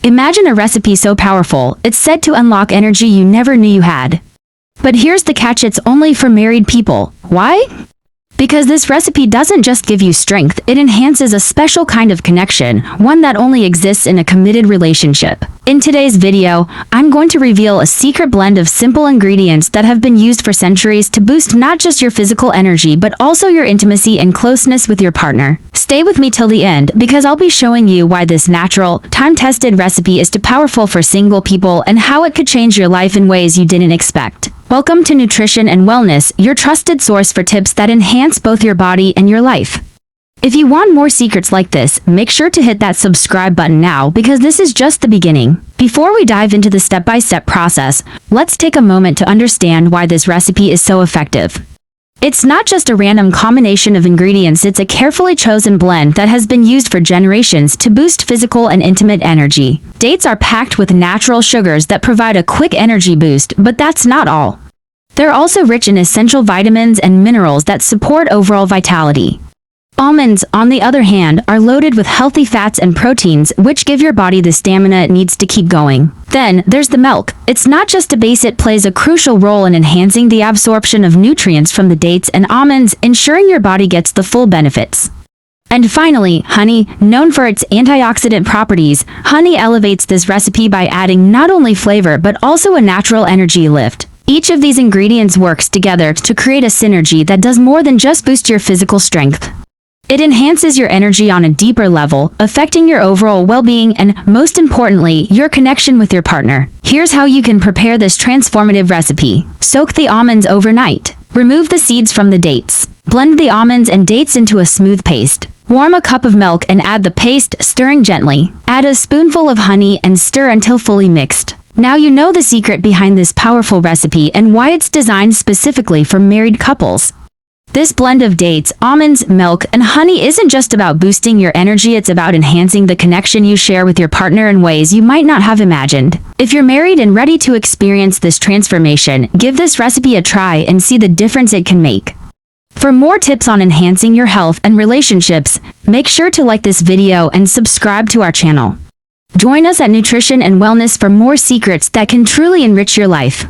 Imagine a recipe so powerful, it's said to unlock energy you never knew you had. But here's the catch, it's only for married people. Why? Because this recipe doesn't just give you strength, it enhances a special kind of connection, one that only exists in a committed relationship. In today's video, I'm going to reveal a secret blend of simple ingredients that have been used for centuries to boost not just your physical energy but also your intimacy and closeness with your partner. Stay with me till the end because I'll be showing you why this natural, time-tested recipe is too powerful for single people and how it could change your life in ways you didn't expect. Welcome to Nutrition and Wellness, your trusted source for tips that enhance both your body and your life. If you want more secrets like this, make sure to hit that subscribe button now because this is just the beginning. Before we dive into the step-by-step process, let's take a moment to understand why this recipe is so effective. It's not just a random combination of ingredients, it's a carefully chosen blend that has been used for generations to boost physical and intimate energy. Dates are packed with natural sugars that provide a quick energy boost, but that's not all. They're also rich in essential vitamins and minerals that support overall vitality. Almonds, on the other hand, are loaded with healthy fats and proteins, which give your body the stamina it needs to keep going. Then, there's the milk. It's not just a base, it plays a crucial role in enhancing the absorption of nutrients from the dates and almonds, ensuring your body gets the full benefits. And finally, honey, known for its antioxidant properties, honey elevates this recipe by adding not only flavor but also a natural energy lift. Each of these ingredients works together to create a synergy that does more than just boost your physical strength. It enhances your energy on a deeper level, affecting your overall well-being and, most importantly, your connection with your partner. Here's how you can prepare this transformative recipe. Soak the almonds overnight. Remove the seeds from the dates. Blend the almonds and dates into a smooth paste. Warm a cup of milk and add the paste, stirring gently. Add a spoonful of honey and stir until fully mixed. Now you know the secret behind this powerful recipe and why it's designed specifically for married couples. This blend of dates, almonds, milk, and honey isn't just about boosting your energy, it's about enhancing the connection you share with your partner in ways you might not have imagined. If you're married and ready to experience this transformation, give this recipe a try and see the difference it can make. For more tips on enhancing your health and relationships, make sure to like this video and subscribe to our channel. Join us at Nutrition and Wellness for more secrets that can truly enrich your life.